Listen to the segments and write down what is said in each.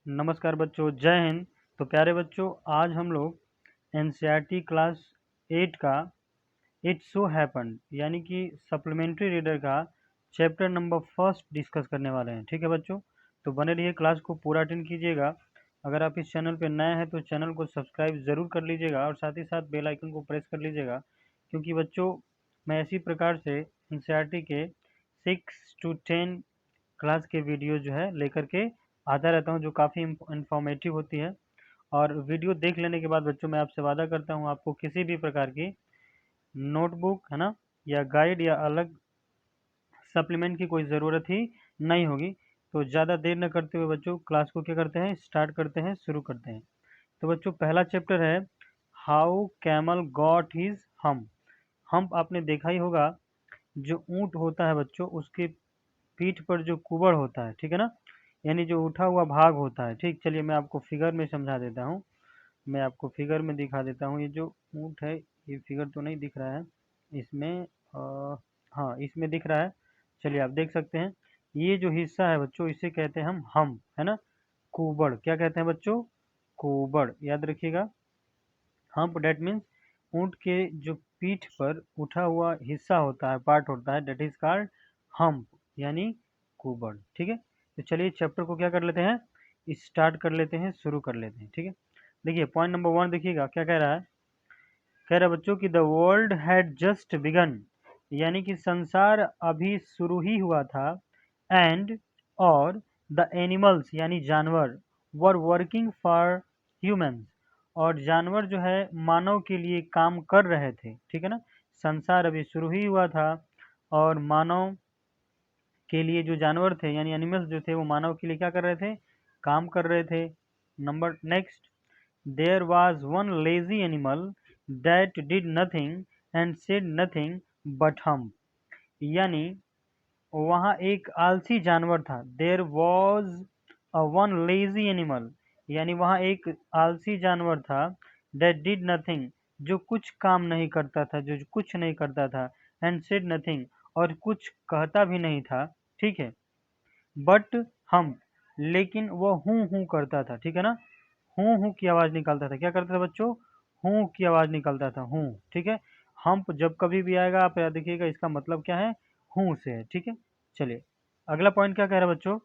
नमस्कार बच्चों, जय हिंद। तो प्यारे बच्चों, आज हम लोग एनसीईआरटी क्लास 8 का इट सो हैपन यानी कि सप्लीमेंट्री रीडर का चैप्टर नंबर फर्स्ट डिस्कस करने वाले हैं। ठीक है बच्चों, तो बने रहिए, क्लास को पूरा अटेंड कीजिएगा। अगर आप इस चैनल पर नए हैं तो चैनल को सब्सक्राइब ज़रूर कर लीजिएगा और साथ ही साथ बेल आइकन को प्रेस कर लीजिएगा, क्योंकि बच्चों मैं इसी प्रकार से एनसीईआरटी के 6 to 10 क्लास के वीडियो जो है लेकर के आता रहता हूँ, जो काफ़ी इंफॉर्मेटिव होती है। और वीडियो देख लेने के बाद बच्चों मैं आपसे वादा करता हूँ, आपको किसी भी प्रकार की नोटबुक है ना या गाइड या अलग सप्लीमेंट की कोई ज़रूरत ही नहीं होगी। तो ज़्यादा देर न करते हुए बच्चों क्लास को क्या करते हैं, स्टार्ट करते हैं, शुरू करते हैं। तो बच्चों पहला चैप्टर है how camel got his hump. Hump आपने देखा ही होगा, जो ऊँट होता है बच्चों उसके पीठ पर जो कुबड़ होता है, ठीक है ना, यानी जो उठा हुआ भाग होता है। ठीक, चलिए मैं आपको फिगर में समझा देता हूँ, मैं आपको फिगर में दिखा देता हूँ। ये जो ऊँट है, ये फिगर तो नहीं दिख रहा है इसमें, हाँ इसमें दिख रहा है। चलिए आप देख सकते हैं, ये जो हिस्सा है बच्चों इसे कहते हैं हम, है ना। कुबड़ क्या कहते हैं बच्चों, कुबड़ याद रखिएगा। हम्प डेट मीन्स ऊँट के जो पीठ पर उठा हुआ हिस्सा होता है, पार्ट होता है, डेट इज कॉल्ड हम्प यानी कुबड़। ठीक है, तो चलिए चैप्टर को क्या कर लेते हैं, स्टार्ट कर लेते हैं, शुरू कर लेते हैं। ठीक है, देखिए पॉइंट नंबर 1 देखिएगा क्या कह रहा है। कह रहा है बच्चों कि the world had just began, यानी कि संसार अभी शुरू ही हुआ था। एंड और द एनिमल्स यानी जानवर वर वर्किंग फॉर ह्यूमंस, और जानवर जो है मानव के लिए काम कर रहे थे। ठीक है ना, संसार अभी शुरू ही हुआ था और मानव के लिए जो जानवर थे यानी एनिमल्स जो थे वो मानव के लिए क्या कर रहे थे, काम कर रहे थे। Number next, there was one lazy animal that did nothing and said nothing but hum, यानी वहाँ एक आलसी जानवर था। There was a one lazy animal, यानी वहाँ एक आलसी जानवर था। दैट डिड नथिंग, जो कुछ काम नहीं करता था, जो कुछ नहीं करता था। एंड सेड नथिंग, और कुछ कहता भी नहीं था। ठीक है, बट हम, लेकिन वह हूँ हूँ करता था। ठीक है ना, हूँ हूँ की आवाज़ निकालता था। क्या करता था बच्चों, हूँ की आवाज़ निकालता था, हूँ। ठीक है, हम्प जब कभी भी आएगा आप याद रखिएगा इसका मतलब क्या है, हूँ से है। ठीक है, चलिए अगला पॉइंट क्या कह रहा है बच्चों।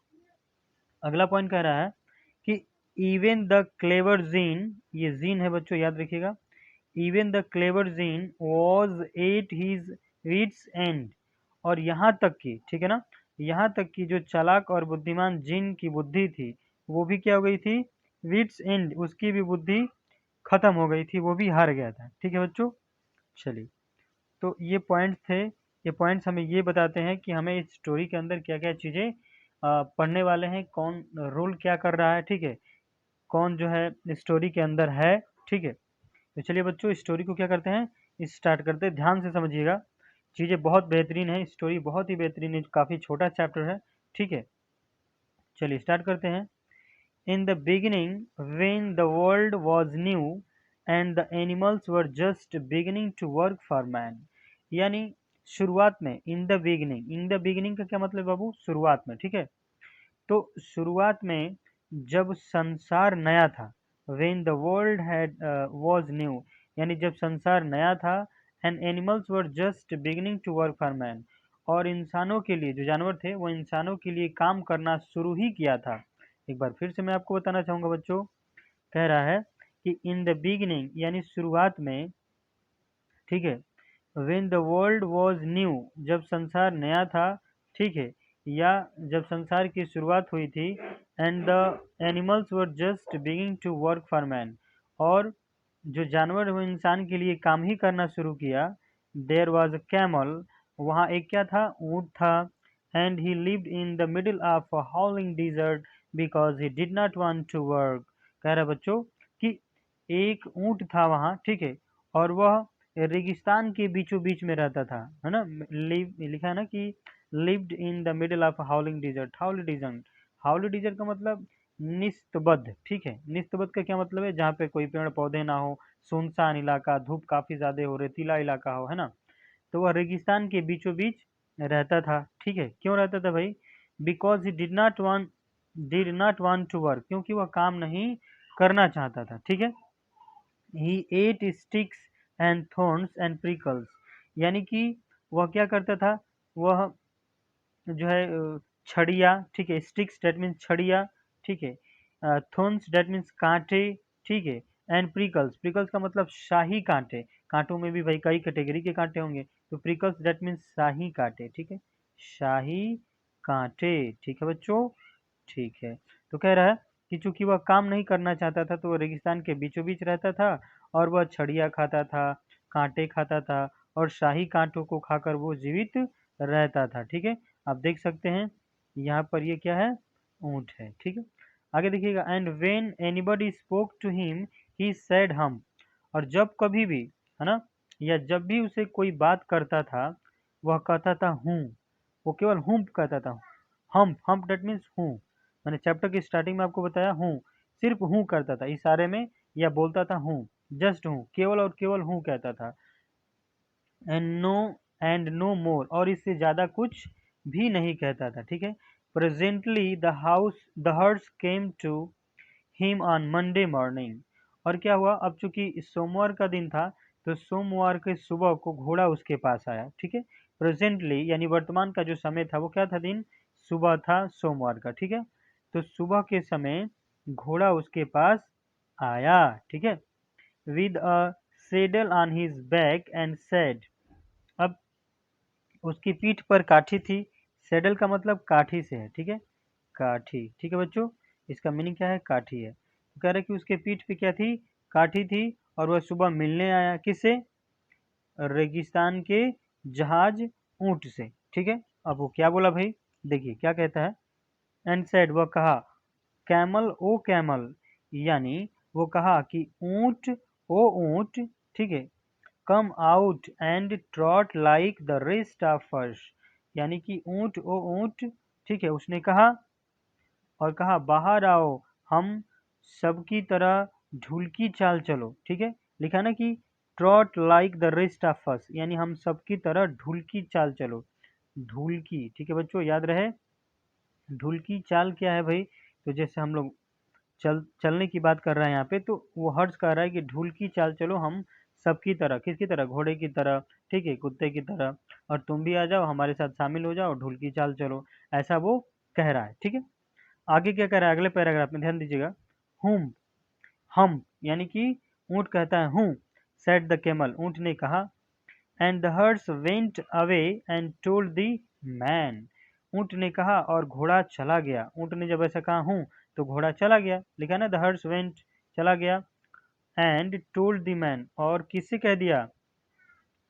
अगला पॉइंट कह रहा है कि इवन द क्लेवर जीन, ये जीन है बच्चों याद रखिएगा। Even the clever gene was at his reads and, और यहाँ तक कि, ठीक है ना, यहाँ तक कि जो चालाक और बुद्धिमान जिन की बुद्धि थी वो भी क्या हो गई थी, रीड्स एंड, उसकी भी बुद्धि खत्म हो गई थी, वो भी हार गया था। ठीक है बच्चों, चलिए तो ये पॉइंट्स थे। ये पॉइंट्स हमें ये बताते हैं कि हमें इस स्टोरी के अंदर क्या क्या चीज़ें पढ़ने वाले हैं, कौन रोल क्या कर रहा है। ठीक है, कौन जो है स्टोरी के अंदर है। ठीक है, तो चलिए बच्चों स्टोरी को क्या करते हैं, स्टार्ट करते हैं। ध्यान से समझिएगा, चीज़ें बहुत बेहतरीन है, स्टोरी बहुत ही बेहतरीन है, काफ़ी छोटा चैप्टर है। ठीक है, चलिए स्टार्ट करते हैं। In the beginning when the world was new and the animals were just beginning to work for man, यानी शुरुआत में, in the beginning, in the beginning का क्या मतलब बाबू, शुरुआत में। ठीक है, तो शुरुआत में जब संसार नया था, when the world had was new, यानी जब संसार नया था, and animals were just beginning to work for man, और इंसानों के लिए, जो जानवर थे वो इंसानों के लिए काम करना शुरू ही किया था। एक बार फिर से मैं आपको बताना चाहूँगा बच्चों, कह रहा है कि इन द बिगिनिंग यानी शुरुआत में, ठीक है, when the world was new, जब संसार नया था। ठीक है, या जब संसार की शुरुआत हुई थी। and the animals were just beginning to work for man, और जो जानवर वो इंसान के लिए काम ही करना शुरू किया। there was a camel, वहाँ एक क्या था, ऊँट था। and he lived in the middle of a howling desert because he did not want to work, कह रहा है बच्चों कि एक ऊँट था वहाँ। ठीक है, और वह रेगिस्तान के बीचों बीच में रहता था, है ना। लिव लिखा है ना कि lived in the middle of howling desert. हाउली डिजर्ट का मतलब निस्तबद्ध। ठीक है, निस्तबद्ध का क्या मतलब है, जहाँ पे कोई पेड़ पौधे ना हो, सुनसान इलाका, धूप काफी ज्यादा हो, रेतीला इलाका हो, है ना। तो वह रेगिस्तान के बीचों बीच रहता था। ठीक है, क्यों रहता था भाई, because he did not want did not want to work, क्योंकि वह काम नहीं करना चाहता था, ठीक है। He ate sticks and thorns and prickles, यानी कि वह क्या करता था, वह जो है छड़िया, ठीक है, स्टिक्स डेट मीन्स छड़िया, ठीक है, थॉर्न्स डेट मीन्स कांटे, ठीक है, एंड प्रिकल्स, प्रिकल्स का मतलब शाही कांटे, कांटों में भी भाई कई कैटेगरी के कांटे होंगे, तो प्रिकल्स डेट मीन्स शाही कांटे, ठीक है, शाही कांटे, ठीक है बच्चों, ठीक है। तो कह रहा है कि चूंकि वह काम नहीं करना चाहता था तो वह रेगिस्तान के बीचों बीच रहता था और वह छड़िया खाता था, कांटे खाता था और शाही कांटों को खाकर वो जीवित रहता था, ठीक है। आप देख सकते हैं यहाँ पर ये क्या है, ऊंट है, ठीक है। आगे देखिएगा, and when anybody spoke to him he said hum, और जब कभी भी, है ना, या जब भी उसे कोई बात करता था वह कहता था हूँ, वो केवल हूँ कहता था, हम डेट मीन्स हूँ, मैंने चैप्टर की स्टार्टिंग में आपको बताया हूँ, सिर्फ हूँ करता था इशारे में, या बोलता था हूँ, जस्ट हूँ, केवल और केवल हूँ कहता था, एंड नो मोर, और इससे ज्यादा कुछ भी नहीं कहता था, ठीक है। Presently the horse came to him on Monday morning, और क्या हुआ, अब चूंकि सोमवार का दिन था तो सोमवार के सुबह को घोड़ा उसके पास आया, ठीक है। प्रेजेंटली यानी वर्तमान का जो समय था वो क्या था, दिन सुबह था सोमवार का, ठीक है। तो सुबह के समय घोड़ा उसके पास आया, ठीक है, with a saddle on his back and said, अब उसकी पीठ पर काठी थी, सेडल का मतलब काठी से है, ठीक है, काठी, ठीक है बच्चों, इसका मीनिंग क्या है, काठी है। तो कह रहे कि उसके पीठ पे क्या थी, काठी थी, और वह सुबह मिलने आया किससे, रेगिस्तान के जहाज ऊंट से, ठीक है। अब वो क्या बोला भाई, देखिए क्या कहता है, एंड सेड, वह कहा, कैमल ओ कैमल, यानी वो कहा कि ऊंट ओ ऊंट, ठीक है, come out and trout like the rest of अस, यानी कि ऊंट ओ ऊंट, ठीक है, उसने कहा, और कहा बाहर आओ, हम सबकी तरह ढुलकी चाल चलो, ठीक है, लिखा ना कि trout like the rest of अस, यानी हम सबकी तरह ढुलकी चाल चलो, ढुलकी, ठीक है बच्चों, याद रहे, ढुलकी चाल क्या है भाई, तो जैसे हम लोग चलने की बात कर रहे हैं यहाँ पे, तो वो हर्ष कह रहा है कि ढुलकी चाल चलो हम सबकी तरह, किसकी तरह, घोड़े की तरह, ठीक है, कुत्ते की तरह, और तुम भी आ जाओ हमारे साथ शामिल हो जाओ, ढुलकी चाल चलो, ऐसा वो कह रहा है, ठीक है। आगे क्या कह रहा है अगले पैराग्राफ में, ध्यान दीजिएगा, हुम, हम, यानी कि ऊंट कहता है हूँ, सेड द केमल, ऊंट ने कहा, and the horse went away and told the man, ऊंट ने कहा और घोड़ा चला गया, ऊंट ने जब ऐसा कहा हूँ तो घोड़ा चला गया, लिखा ना द हर्स वेंट, चला गया, एंड टोल्ड द मैन, और किससे कह दिया,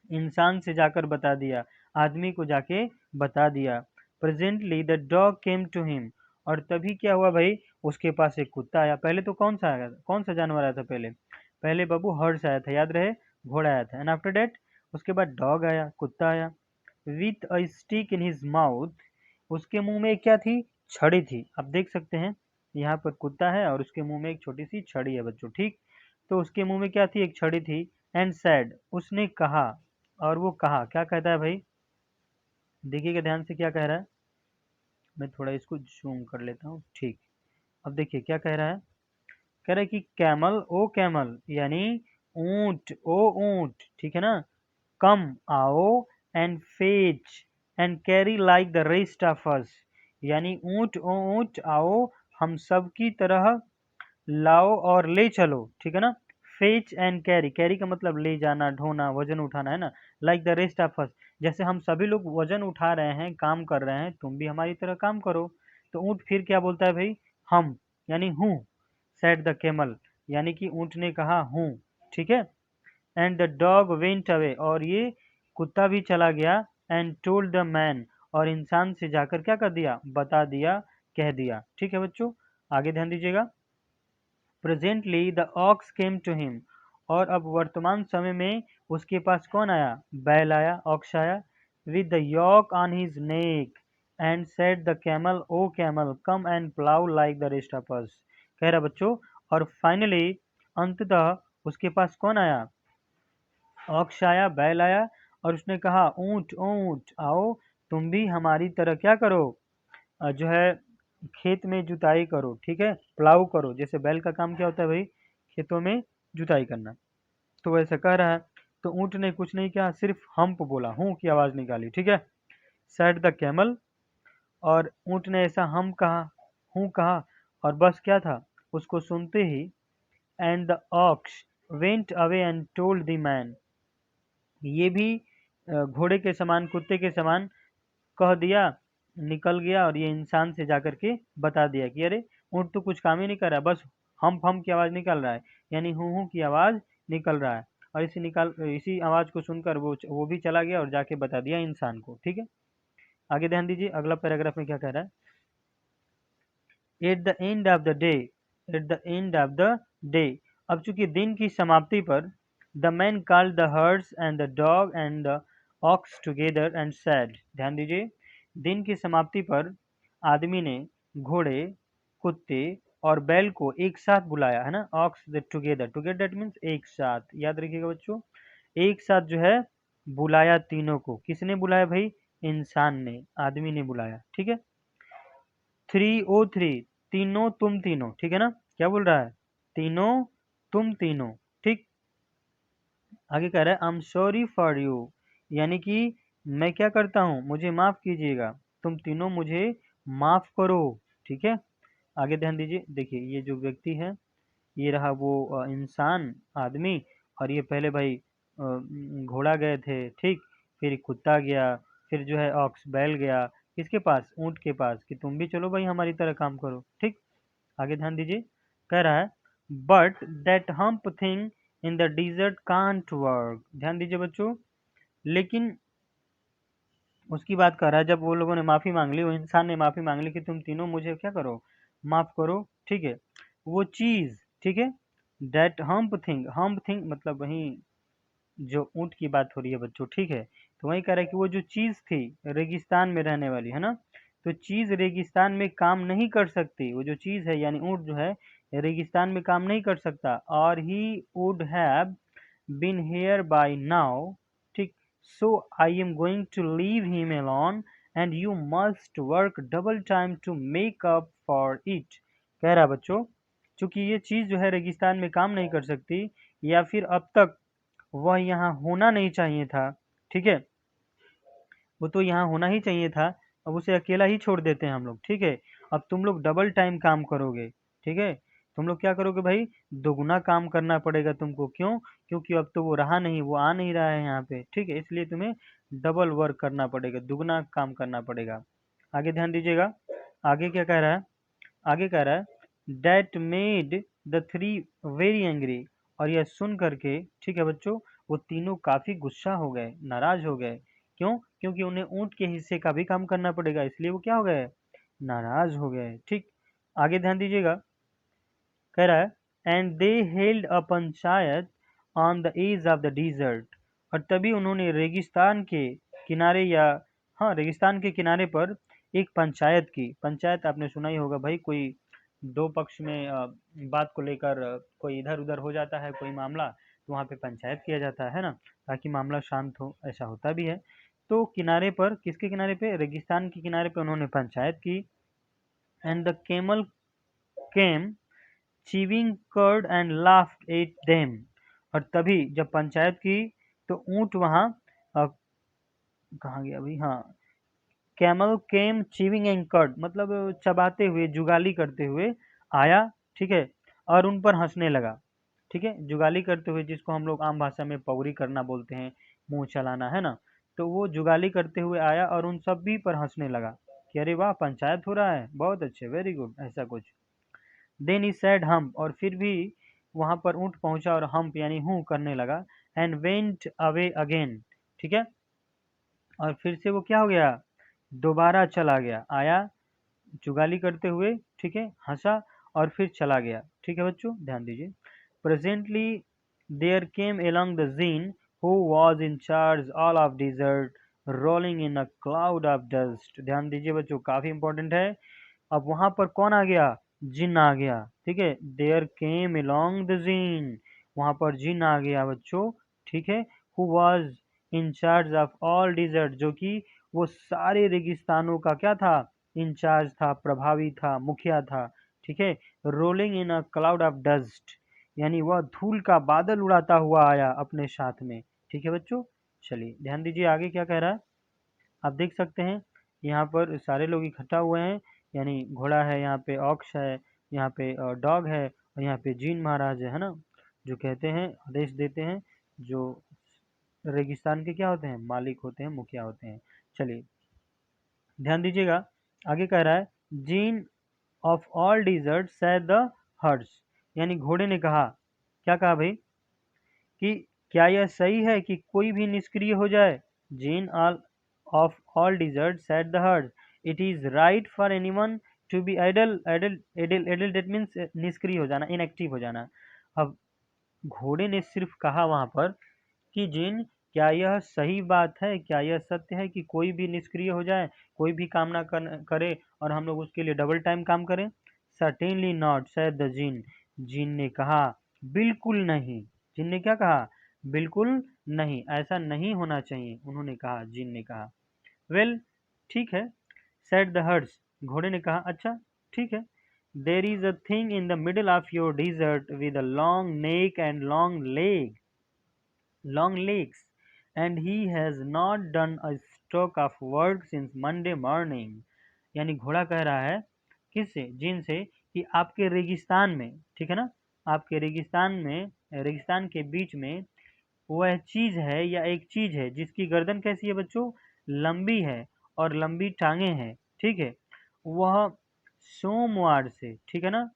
इंसान से जाकर बता दिया, आदमी को जाके बता दिया। Presently the dog came to him, और तभी क्या हुआ भाई, उसके पास एक कुत्ता आया, पहले तो कौन सा आया, कौन सा जानवर आया था पहले, पहले बाबू हर्ष आया था, याद रहे, घोड़ा आया था, एंड आफ्टर डेट उसके बाद डॉग आया, कुत्ता आया, with a stick in his mouth, उसके मुंह में क्या थी, छड़ी थी, आप देख सकते हैं यहाँ पर कुत्ता है और उसके मुंह में एक छोटी सी छड़ी है बच्चों, ठीक, तो उसके मुंह में क्या थी, एक छड़ी थी, एंड सैड, उसने कहा, और वो कहा, क्या कहता है भाई, देखिएगा ध्यान से क्या कह रहा है, मैं थोड़ा इसको जूम कर लेता हूँ, ठीक, अब देखिए क्या कह रहा है, कह रहा है कि कैमल ओ कैमल, यानी ऊंट ओ ऊंट, ठीक है ना, कम आओ, and fetch and carry like the rest of अस, यानी ऊंट ओ ऊंट आओ, हम सब की तरह लाओ और ले चलो, ठीक है ना, फेच एंड कैरी, कैरी का मतलब ले जाना, ढोना, वजन उठाना, है ना, लाइक द रेस्ट ऑफ अस, जैसे हम सभी लोग वजन उठा रहे हैं, काम कर रहे हैं, तुम भी हमारी तरह काम करो, तो ऊंट फिर क्या बोलता है भाई, हम, यानी हूँ, सेड द केमल, यानी कि ऊंट ने कहा हूँ, ठीक है, and the dog went away, और ये कुत्ता भी चला गया, एंड टोल्ड द मैन, और इंसान से जाकर क्या कर दिया, बता दिया, कह दिया, ठीक है बच्चों, आगे ध्यान दीजिएगा, presently the ox came to him, और अब वर्तमान समय में उसके पास कौन आया, बैल आया, ऑक्स आया, with the yoke on his neck, and said the camel O camel come and plough like the rest of us, कह रहा बच्चों, और फाइनली अंततः उसके पास कौन आया, ऑक्स आया, बैल आया, और उसने कहा ऊंट ऊंट आओ, तुम भी हमारी तरह क्या करो, जो है खेत में जुताई करो, ठीक है, प्लाऊ करो। जैसे बैल का काम क्या होता है भाई, खेतों में जुताई करना। तो वैसे कह रहा है, तो ऊँट ने कुछ नहीं किया, सिर्फ हम्प बोला, हूँ की आवाज़ निकाली, ठीक है। सेड द कैमल, और ऊँट ने ऐसा हम कहा, हूँ कहा, और बस क्या था, उसको सुनते ही and the ox went away and told the man, ये भी घोड़े के समान, कुत्ते के समान कह दिया, निकल गया, और ये इंसान से जाकर के बता दिया कि अरे ऊँट तो कुछ काम ही नहीं कर रहा, बस हम की आवाज़ निकाल रहा है, यानी हूँ की आवाज़ निकल रहा है। और इसी आवाज़ को सुनकर वो भी चला गया और जाके बता दिया इंसान को, ठीक है। आगे ध्यान दीजिए, अगला पैराग्राफ में क्या कह रहा है। At the end of the day, at the end of the day, अब चूंकि दिन की समाप्ति पर, the man called the hertz and the dog and the aux together and sad, ध्यान दीजिए, दिन की समाप्ति पर आदमी ने घोड़े, कुत्ते और बैल को एक साथ बुलाया, है ना, ox together, together that means एक साथ, याद रखिएगा बच्चों, एक साथ जो है बुलाया तीनों को। किसने बुलाया भाई, इंसान ने, आदमी ने बुलाया, ठीक है। 303, तीनों तुम तीनों, ठीक है ना, क्या बोल रहा है, तीनों तुम तीनों, ठीक। आगे कह रहा है I am sorry for you, यानी कि मैं क्या करता हूँ, मुझे माफ कीजिएगा, तुम तीनों मुझे माफ करो, ठीक है। आगे ध्यान दीजिए, देखिए ये जो व्यक्ति है, ये रहा वो इंसान, आदमी, और ये पहले भाई घोड़ा गए थे, ठीक, फिर कुत्ता गया, फिर जो है ऑक्स बैल गया, किसके पास, ऊँट के पास, कि तुम भी चलो भाई हमारी तरह काम करो, ठीक। आगे ध्यान दीजिए, कह रहा है but that hump thing in the dessert can't work, ध्यान दीजिए बच्चों, लेकिन उसकी बात कर रहा है, जब वो लोगों ने माफी मांग ली, वो इंसान ने माफी मांग ली कि तुम तीनों मुझे क्या करो, माफ करो, ठीक है, वो चीज, ठीक है, दैट हम्प थिंग मतलब वही जो ऊँट की बात हो रही है बच्चों, ठीक है। तो वही कह रहा है कि वो जो चीज़ थी रेगिस्तान में रहने वाली, है ना, तो चीज़ रेगिस्तान में काम नहीं कर सकती, वो जो चीज़ है यानी ऊँट जो है रेगिस्तान में काम नहीं कर सकता, और he would have been here by now, ठीक, so I am going to leave him alone and you must work double time to make up for it, कह रहा है बच्चों, चूंकि ये चीज़ जो है रेगिस्तान में काम नहीं कर सकती, या फिर अब तक वह यहाँ होना नहीं चाहिए था, ठीक है, वो तो यहाँ होना ही चाहिए था, अब उसे अकेला ही छोड़ देते हैं हम लोग, ठीक है। अब तुम लोग डबल टाइम काम करोगे, ठीक है, तुम लोग क्या करोगे भाई, दोगुना काम करना पड़ेगा तुमको, क्यों, क्योंकि अब तो वो रहा नहीं, वो आ नहीं रहा है यहाँ पे, ठीक है, इसलिए तुम्हें डबल वर्क करना पड़ेगा, दुगना काम करना पड़ेगा। आगे ध्यान दीजिएगा, आगे क्या कह रहा है, आगे कह रहा है that made the three very angry, और यह सुन करके, ठीक है बच्चों, वो तीनों काफी गुस्सा हो गए, नाराज हो गए, क्यों, क्योंकि उन्हें ऊंट के हिस्से का भी काम करना पड़ेगा, इसलिए वो क्या हो गए, नाराज हो गए, ठीक। आगे ध्यान दीजिएगा, कह रहा है and they held a panchayat on the edge of the desert, और तभी उन्होंने रेगिस्तान के किनारे, या हाँ रेगिस्तान के किनारे पर एक पंचायत की, पंचायत आपने सुना ही होगा भाई, कोई दो पक्ष में बात को लेकर कोई इधर उधर हो जाता है कोई मामला, तो वहाँ पे पंचायत किया जाता है ना, ताकि मामला शांत हो, ऐसा होता भी है। तो किनारे पर, किसके किनारे पे, रेगिस्तान के किनारे पे उन्होंने पंचायत की, and the camel came chewing cud and laughed at them, और तभी जब पंचायत की, तो ऊंट वहां कहाँ गया भाई, हाँ, camel came chewing and cud मतलब चबाते हुए, जुगाली करते हुए आया, ठीक है, और उन पर हंसने लगा, ठीक है, जुगाली करते हुए, जिसको हम लोग आम भाषा में पौरी करना बोलते हैं, मुंह चलाना, है ना, तो वो जुगाली करते हुए आया और उन सभी पर हंसने लगा कि अरे वाह पंचायत हो रहा है, बहुत अच्छे, वेरी गुड, ऐसा कुछ। देन ही सैड हम्प, और फिर भी वहां पर ऊंट पहुंचा और हम्प यानी हूँ करने लगा, एंड वेंट अवे अगेन, ठीक है, और फिर से वो क्या हो गया, दोबारा चला गया, आया जुगाली करते हुए, ठीक है, हंसा और फिर चला गया, ठीक है बच्चों, ध्यान दीजिए। Presently there came along the djinn who was in charge all of desert rolling in a cloud of dust, ध्यान दीजिए बच्चों, काफी इंपॉर्टेंट है। अब वहां पर कौन आ गया, जिन आ गया, ठीक है, there came along the djinn, वहां पर जिन आ गया बच्चों, ठीक है, who was in charge of all desert, जो कि वो सारे रेगिस्तानों का क्या था, इंचार्ज था, प्रभावी था, मुखिया था, ठीक है। Rolling in a cloud of dust, यानी वह धूल का बादल उड़ाता हुआ आया अपने साथ में, ठीक है बच्चों। चलिए ध्यान दीजिए आगे क्या कह रहा है। आप देख सकते हैं यहाँ पर सारे लोग इकट्ठा हुए हैं, यानी घोड़ा है, यहाँ पे ऑक्स है, यहाँ पे डॉग है, और यहाँ पे जीन महाराज है ना, जो कहते हैं, आदेश देते हैं, जो रेगिस्तान के क्या होते हैं, मालिक होते हैं, मुखिया होते हैं। चलिए ध्यान दीजिएगा, आगे कह रहा है, djinn of all desert said the herds, यानी घोड़े ने कहा, क्या कहा भाई, कि क्या यह सही है कि कोई भी निष्क्रिय हो जाए। Djinn all of all desert said the herds, it is right for anyone to be idle, idle idle idle that means निष्क्रिय हो जाना, इनएक्टिव हो जाना। अब घोड़े ने सिर्फ कहा वहां पर कि जिन, क्या यह सही बात है, क्या यह सत्य है कि कोई भी निष्क्रिय हो जाए, कोई भी काम ना करे और हम लोग उसके लिए डबल टाइम काम करें। सर्टेनली नॉट सेड द जिन, जिन ने कहा बिल्कुल नहीं। जिन ने क्या कहा, बिल्कुल नहीं, ऐसा नहीं होना चाहिए, उन्होंने कहा, जिन ने कहा। वेल ठीक है, सेड द हर्ड्स, घोड़े ने कहा अच्छा ठीक है। There is a thing in the middle of your desert with a long neck and long legs, and he has not done a stroke of work since Monday morning। यानी घोड़ा कह रहा है किससे, जिन से, कि आपके रेगिस्तान में, ठीक है ना, आपके रेगिस्तान में, रेगिस्तान के बीच में वह चीज है, या एक चीज है जिसकी गर्दन कैसी है बच्चों, लंबी है और लंबी टांगे हैं, ठीक है। वह सोमवार से, ठीक है ना,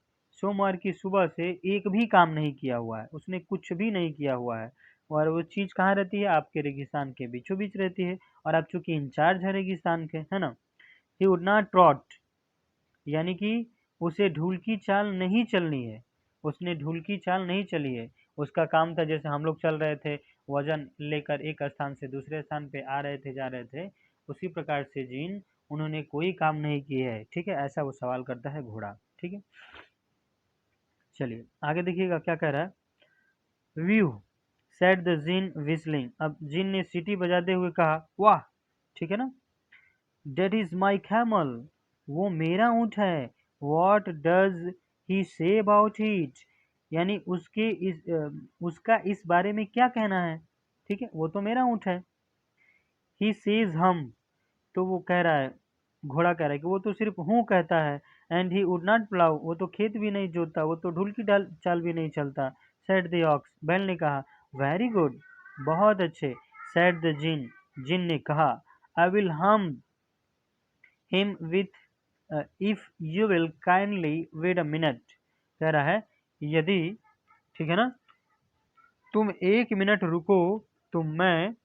सोमवार की सुबह से एक भी काम नहीं किया हुआ है, उसने कुछ भी नहीं किया हुआ है। और वो चीज कहाँ रहती है, आपके रेगिस्तान के बीचों बीच रहती है, और आप चूंकि इंचार्ज है रेगिस्तान के, है ना। ही वुड नॉट ट्रॉट, यानी कि उसे ढूल की चाल नहीं चलनी है, उसने ढूल की चाल नहीं चली है। उसका काम था, जैसे हम लोग चल रहे थे, वजन लेकर एक स्थान से दूसरे स्थान पे आ रहे थे, जा रहे थे, उसी प्रकार से जीन, उन्होंने कोई काम नहीं किया है, ठीक है, ऐसा वो सवाल करता है घोड़ा, ठीक है। चलिए आगे देखिएगा क्या कह रहा है। Whew said the djinn whistling, अब जिन ने सीटी बजाते हुए कहा वाह, ठीक है ना। डेट इज माई कैमल, वो मेरा ऊँट है। What does he say about it, यानी उसका इस बारे में क्या कहना है, ठीक है, वो तो मेरा ऊँट है। ही सेज हम, तो वो कह रहा है, घोड़ा कह रहा है कि वो तो सिर्फ हूँ कहता है। And he would not plough, वो तो खेत भी नहीं जोतता, वो तो ढुल की चाल भी नहीं चलता। सेड द ऑक्स, बैल ने कहा, वेरी गुड, बहुत अच्छे। सेड द जिन, जिन ने कहा, I will humph him with if you will kindly wait a minute, कह रहा है यदि, ठीक है ना, तुम एक मिनट रुको तो मैं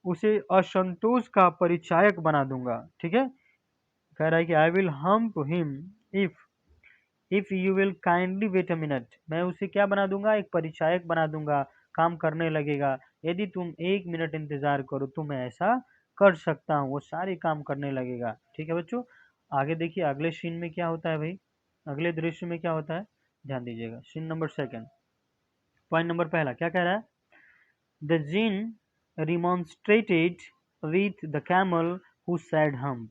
उसे असंतोष का परिचायक बना दूंगा, ठीक है। कह रहा है कि I will humph him if you will kindly wait a minute, मैं उसे क्या बना दूंगा, एक परिचायक बना दूंगा, काम करने लगेगा। यदि तुम एक मिनट इंतजार करो तो मैं ऐसा कर सकता हूँ, वो सारे काम करने लगेगा, ठीक है बच्चों। आगे देखिए अगले सीन में क्या होता है भाई, अगले दृश्य में क्या होता है, ध्यान दीजिएगा। Scene number second, point number पहला क्या कह रहा है। The jinn remonstrated with the camel who said humph,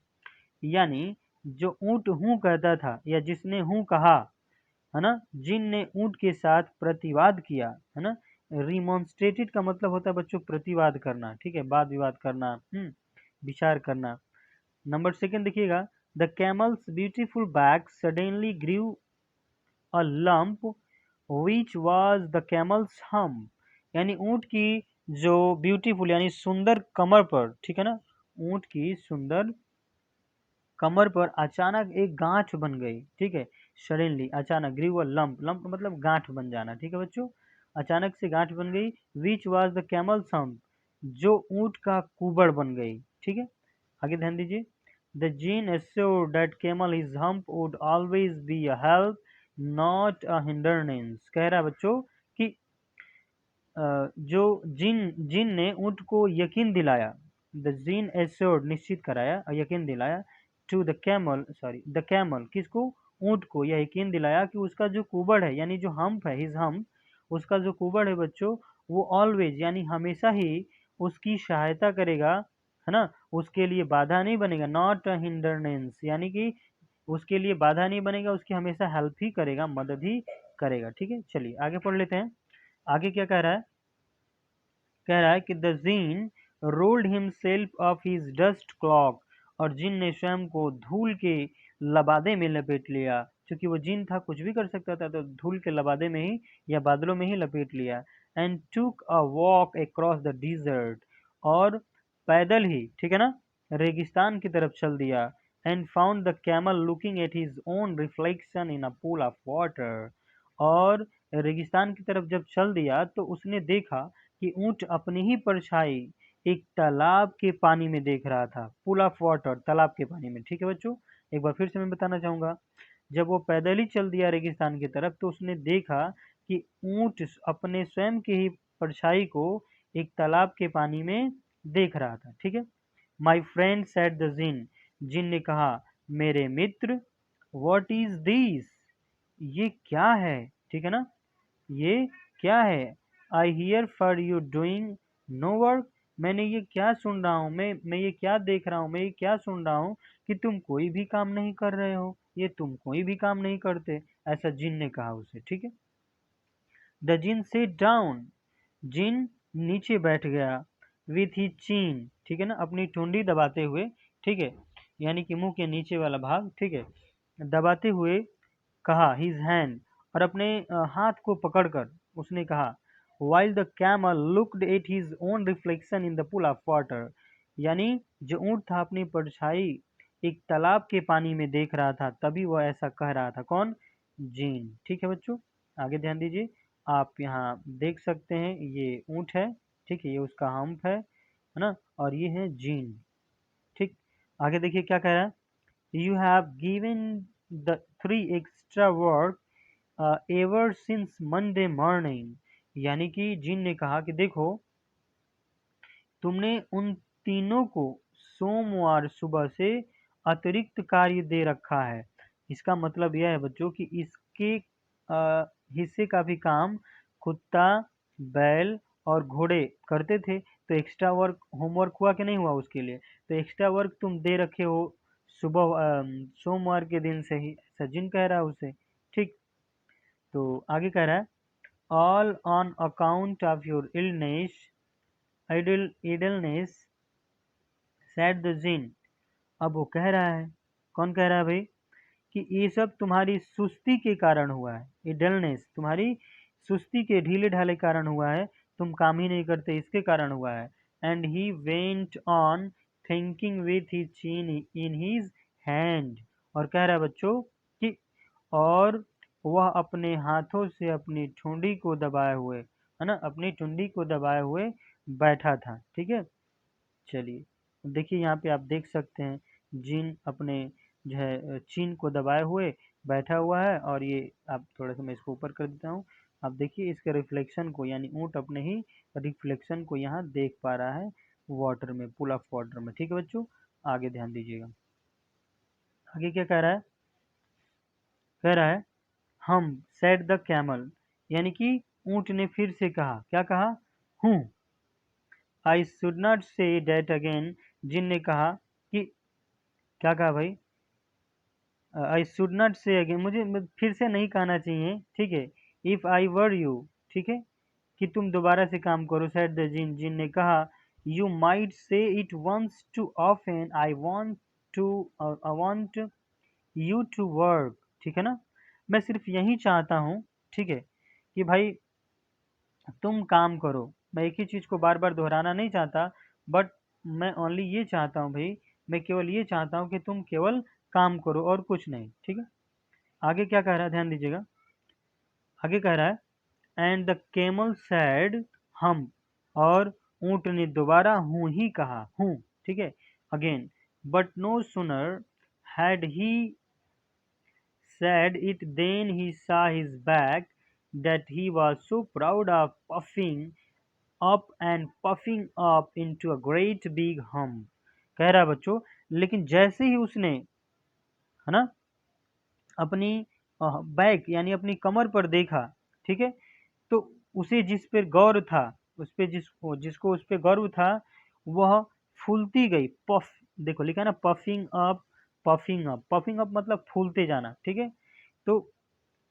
यानी जो ऊंट हूँ कहता था, या जिसने हूँ कहा, है ना, जिन ने ऊंट के साथ प्रतिवाद किया, है ना। रिमॉन्स्ट्रेटेड का मतलब होता है बच्चों प्रतिवाद करना, ठीक है, वाद विवाद करना, विचार करना। नंबर सेकंड देखिएगा, the camel's beautiful back suddenly grew a lump which was the camel's humph, यानी ऊंट की जो ब्यूटीफुल यानी सुंदर कमर पर, ठीक है ना, ऊंट की सुंदर कमर पर अचानक एक गांठ बन गई, ठीक है। सडनली अचानक, ग्रीव अ लंप, लंप मतलब गांठ बन जाना, ठीक है बच्चों, अचानक से गांठ बन गई। विच वाज द कैमल सम्प, जो ऊंट का कुबड़ बन गई, ठीक है। आगे ध्यान दीजिए, the gene assured that camel his hump would always be a help not a hindrance, कह रहा है बच्चों कि जो जिन जिन ने ऊंट को यकीन दिलाया, द जिन एश्योर्ड निश्चित कराया और यकीन दिलाया, to the camel, sorry the camel, किसको, ऊंट को, यह यकीन दिलाया कि उसका जो कुबड़ है, यानी जो हम्प है, हिज हम्प, उसका जो कुबड़ है बच्चों, वो ऑलवेज यानी हमेशा ही उसकी सहायता करेगा, है ना, उसके लिए बाधा नहीं बनेगा। नॉट अ हिंडरनेंस, यानी कि उसके लिए बाधा नहीं बनेगा, उसकी हमेशा हेल्प ही करेगा, मदद ही करेगा। ठीक है, चलिए आगे पढ़ लेते हैं। आगे क्या कह रहा है? कह रहा है कि the djinn rolled himself of his dust cloak, और जिन ने स्वयं को धूल के लबादे में लपेट लिया। क्योंकि वो जिन था, कुछ भी कर सकता था, तो धूल के लबादे में ही या बादलों में ही लपेट लिया। एंड टूक a walk across the desert, और पैदल ही, ठीक है ना, रेगिस्तान की तरफ चल दिया। And found the camel looking at his own reflection in a pool of water, और रेगिस्तान की तरफ जब चल दिया तो उसने देखा कि ऊंट अपनी ही परछाई एक तालाब के पानी में देख रहा था। पूल ऑफ वाटर, तालाब के पानी में। ठीक है बच्चों, एक बार फिर से मैं बताना चाहूंगा। जब वो पैदल ही चल दिया रेगिस्तान की तरफ, तो उसने देखा कि ऊंट अपने स्वयं के ही परछाई को एक तालाब के पानी में देख रहा था। ठीक है। माई फ्रेंड सेड द जिन, जिन ने कहा, मेरे मित्र, व्हाट इज दिस, ये क्या है? ठीक है ना, ये क्या है? I hear for you doing no work, मैंने ये क्या सुन रहा हूँ, मैं ये क्या देख रहा हूँ, मैं ये क्या सुन रहा हूँ कि तुम कोई भी काम नहीं कर रहे हो, ये तुम कोई भी काम नहीं करते, ऐसा जिन ने कहा उसे। ठीक है। द जिन सिट डाउन, जिन नीचे बैठ गया। विथ ही चीन, ठीक है ना, अपनी ठुंडी दबाते हुए। ठीक है, यानी कि मुंह के नीचे वाला भाग, ठीक है, दबाते हुए कहा, हिज हैंड, और अपने हाथ को पकड़कर उसने कहा, while the camel looked at his own reflection in the pool of water, यानी जो ऊंट था अपनी परछाई एक तालाब के पानी में देख रहा था, तभी वह ऐसा कह रहा था। कौन? जीन। ठीक है बच्चों, आगे ध्यान दीजिए। आप यहाँ देख सकते हैं, ये ऊंट है, ठीक है, ये उसका हम्प है ना, और ये है जीन। ठीक, आगे देखिए क्या कह रहा है। You have given the 3 extra work ever since Monday morning, यानी कि जिन ने कहा कि देखो, तुमने उन तीनों को सोमवार सुबह से अतिरिक्त कार्य दे रखा है। इसका मतलब यह है बच्चों कि इसके हिस्से का भी काम कुत्ता, बैल और घोड़े करते थे, तो एक्स्ट्रा वर्क, होमवर्क हुआ कि नहीं हुआ उसके लिए? तो एक्स्ट्रा वर्क तुम दे रखे हो सुबह सोमवार के दिन से ही, ऐसा जिन कह रहा है उसे। ठीक, तो आगे कह रहा है, all on account of your illness, idleness, said the जिन। अब वो कह रहा है, कौन कह रहा है भाई, कि ये सब तुम्हारी सुस्ती के कारण हुआ है। idleness तुम्हारी सुस्ती के, ढीले ढाले कारण हुआ है, तुम काम ही नहीं करते, इसके कारण हुआ है। And he went on thinking with his chin in his hand, और कह रहा है बच्चों कि, और वह अपने हाथों से अपनी ठुंडी को दबाए हुए, है ना, अपनी ठुंडी को दबाए हुए बैठा था। ठीक है, चलिए देखिए यहाँ पे आप देख सकते हैं, जिन अपने जो है चीन को दबाए हुए बैठा हुआ है, और ये आप थोड़ा सा मैं इसको ऊपर कर देता हूँ। आप देखिए इसके रिफ्लेक्शन को, यानी ऊँट अपने ही रिफ्लेक्शन को यहाँ देख पा रहा है वाटर में, पूल ऑफ वाटर में। ठीक है बच्चों, आगे ध्यान दीजिएगा। आगे क्या कह रहा है? कह रहा है, हम सेड द कैमल, यानी कि ऊँट ने फिर से कहा, क्या कहा? हूँ। आई शुड नॉट से डेट अगेन, जिन ने कहा कि, क्या कहा भाई? आई शुड नॉट से अगेन, मुझे फिर से नहीं कहना चाहिए। ठीक है, इफ आई वर यू, ठीक है, कि तुम दोबारा से काम करो। सेड द जिन, जिन ने कहा, you might say it once too often, I want to, I want you to work. ठीक है ना, मैं सिर्फ यही चाहता हूँ, ठीक है, कि भाई तुम काम करो। मैं एक ही चीज़ को बार बार दोहराना नहीं चाहता, बट मैं ओनली ये चाहता हूँ भाई, मैं केवल ये चाहता हूँ कि तुम केवल काम करो और कुछ नहीं। ठीक है, आगे क्या कह रहा है, ध्यान दीजिएगा। आगे कह रहा है, एंड द केमल सैड, हम, और ऊंट ने दोबारा हूँ ही कहा, हूँ। ठीक है, again, but no sooner had he said it then he saw his back, that he was so proud of puffing up into a great big hump। कह रहा है बच्चों, लेकिन जैसे ही उसने, है ना, अपनी बैक यानी अपनी कमर पर देखा, ठीक है, तो उसे जिस पर गौर था, उस पे जिसको उस पे गर्व था, वह फूलती गई। पफ, देखो लिखा है ना, पफिंग अप, पफिंग अप मतलब फूलते जाना, ठीक है। तो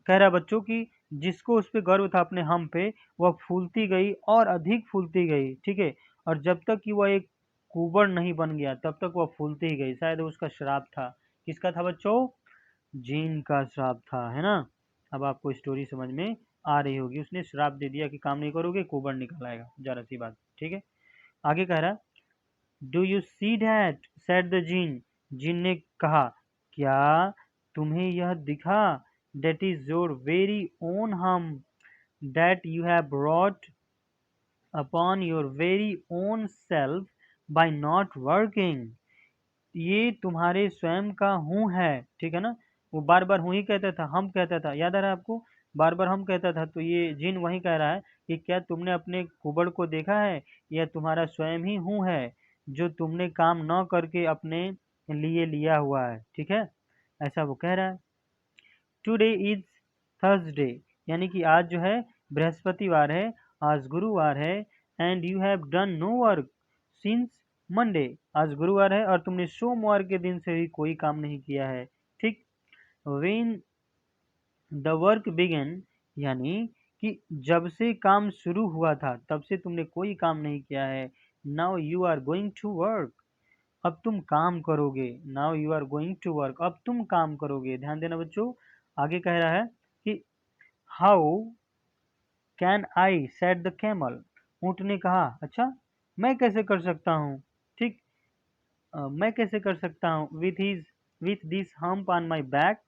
कह रहा है बच्चों कि जिसको उस पे गर्व था अपने हम पे, वह फूलती गई और अधिक फूलती गई, ठीक है। और जब तक कि वह एक कुबड़ नहीं बन गया तब तक वह फूलती ही गई। शायद उसका श्राप था। किसका था बच्चों? जीन का श्राप था, है ना। अब आपको स्टोरी समझ में आ रही होगी। उसने श्राप दे दिया कि काम नहीं करोगे कुबड़ निकल आएगा, जरा सी बात, ठीक है। आगे कह रहा, do you see that said the gene. Gene ने कहा, क्या तुम्हें यह दिखा? That is your very own harm that you have brought upon your very own self by not working। ये तुम्हारे स्वयं का हूँ है, ठीक है ना। वो बार बार हूँ ही कहता था, हम कहता था, याद आ रहा है आपको? बार बार हम कहता था। तो ये जिन वही कह रहा है कि क्या तुमने अपने कुबड़ को देखा है? यह तुम्हारा स्वयं ही हूँ है जो तुमने काम न करके अपने लिए लिया हुआ है, ठीक है। ऐसा वो कह रहा है। टुडे इज थर्सडे, यानी कि आज जो है बृहस्पतिवार है, आज गुरुवार है। And you have done no work since Monday. आज गुरुवार है और तुमने सोमवार के दिन से भी कोई काम नहीं किया है, ठीक। वेन द वर्क बिगन, यानी कि जब से काम शुरू हुआ था तब से तुमने कोई काम नहीं किया है। Now you are going to work, अब तुम काम करोगे। Now you are going to work, अब तुम काम करोगे। ध्यान देना बच्चों। आगे कह रहा है कि how can I said the camel. ऊंट ने कहा, अच्छा मैं कैसे कर सकता हूँ, ठीक। मैं कैसे कर सकता हूँ with this hump on my back.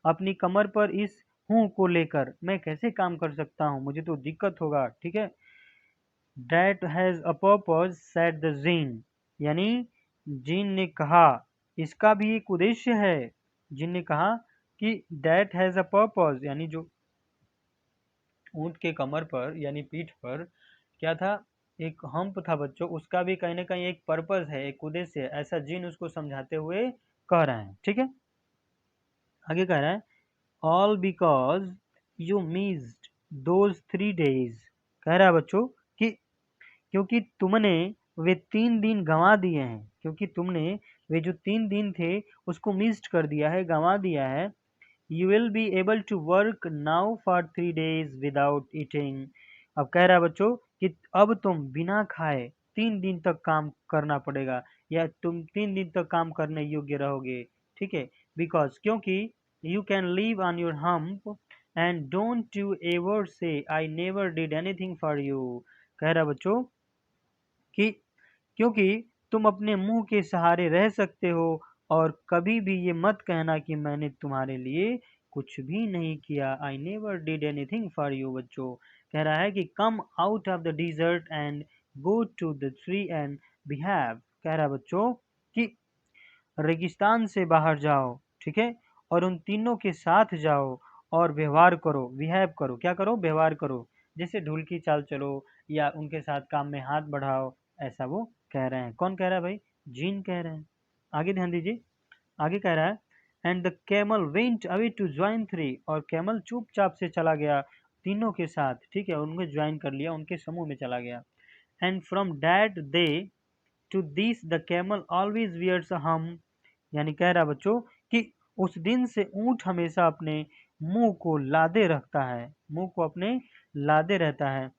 अपनी कमर पर इस हूँ को लेकर मैं कैसे काम कर सकता हूँ, मुझे तो दिक्कत होगा, ठीक है। That has a purpose said the gene, यानी जीन ने कहा इसका भी एक उद्देश्य है। जीन ने कहा कि दैट हैज अ पर्पज, यानी जो ऊंट के कमर पर यानी पीठ पर क्या था, एक हम्प था बच्चों, उसका भी कहीं ना कहीं एक पर्पज है, एक उद्देश्य है। ऐसा जीन उसको समझाते हुए कह रहे हैं, ठीक है। आगे कह रहा है, all because you missed those 3 days। कह रहा है बच्चों कि क्योंकि तुमने वे 3 दिन गंवा दिए हैं, क्योंकि तुमने वे जो 3 दिन थे उसको मिस्ड कर दिया है, गंवा दिया है। You will be able to work now for 3 days without eating। अब कह रहा है बच्चों कि अब तुम बिना खाए 3 दिन तक काम करना पड़ेगा, या तुम 3 दिन तक काम करने योग्य रहोगे, ठीक है। बिकॉज क्योंकि you can live on your hump and don't you ever से आई never did anything for you. कह रहा है बच्चों कि क्योंकि तुम अपने मुंह के सहारे रह सकते हो और कभी भी ये मत कहना कि मैंने तुम्हारे लिए कुछ भी नहीं किया। I never did anything for you. बच्चों कह रहा है कि come out of the desert and go to the tree and behave. कह रहा है बच्चों कि रेगिस्तान से बाहर जाओ, ठीक है, और उन तीनों के साथ जाओ और व्यवहार करो, बिहेव करो। क्या करो? व्यवहार करो। जैसे ढूल की चाल चलो या उनके साथ काम में हाथ बढ़ाओ, ऐसा वो कह रहे हैं। कौन कह रहा है भाई? जीन कह रहे हैं। आगे ध्यान दीजिए। आगे कह रहा है, and the camel went away to join three. और कैमल चुपचाप से चला गया तीनों के साथ, ठीक है, उनको ज्वाइन कर लिया, उनके समूह में चला गया। And from that day to this the camel always wears a humph. यानी कह रहा बच्चों कि उस दिन से ऊंट हमेशा अपने मुंह को लादे रखता है, मुंह को अपने लादे रहता है,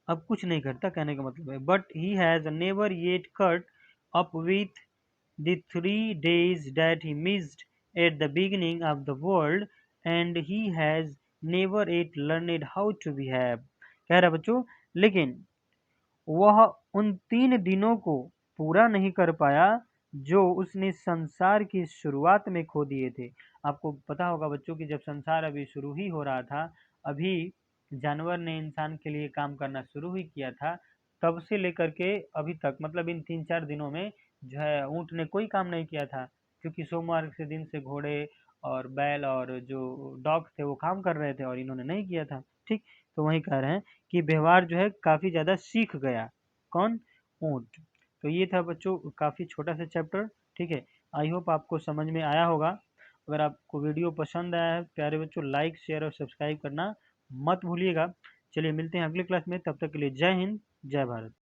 अब कुछ नहीं करता, कहने का मतलब है। But he has never yet cut up with the 3 days that he missed at the beginning of the world and he has never yet learned how to behave। कह रहा बच्चों लेकिन वह उन 3 दिनों को पूरा नहीं कर पाया जो उसने संसार की शुरुआत में खो दिए थे। आपको पता होगा बच्चों कि जब संसार अभी शुरू ही हो रहा था, अभी जानवर ने इंसान के लिए काम करना शुरू ही किया था, तब से लेकर के अभी तक, मतलब इन 3-4 दिनों में जो है ऊंट ने कोई काम नहीं किया था, क्योंकि सोमवार के दिन से घोड़े और बैल और जो डॉग थे वो काम कर रहे थे और इन्होंने नहीं किया था, ठीक। तो वही कह रहे हैं कि व्यवहार जो है काफी ज्यादा सीख गया। कौन? ऊंट। तो ये था बच्चों काफी छोटा सा चैप्टर, ठीक है। आई होप आपको समझ में आया होगा। अगर आपको वीडियो पसंद आया है प्यारे बच्चों, लाइक शेयर और सब्सक्राइब करना मत भूलिएगा। चलिए मिलते हैं अगले क्लास में, तब तक के लिए जय हिंद, जय भारत।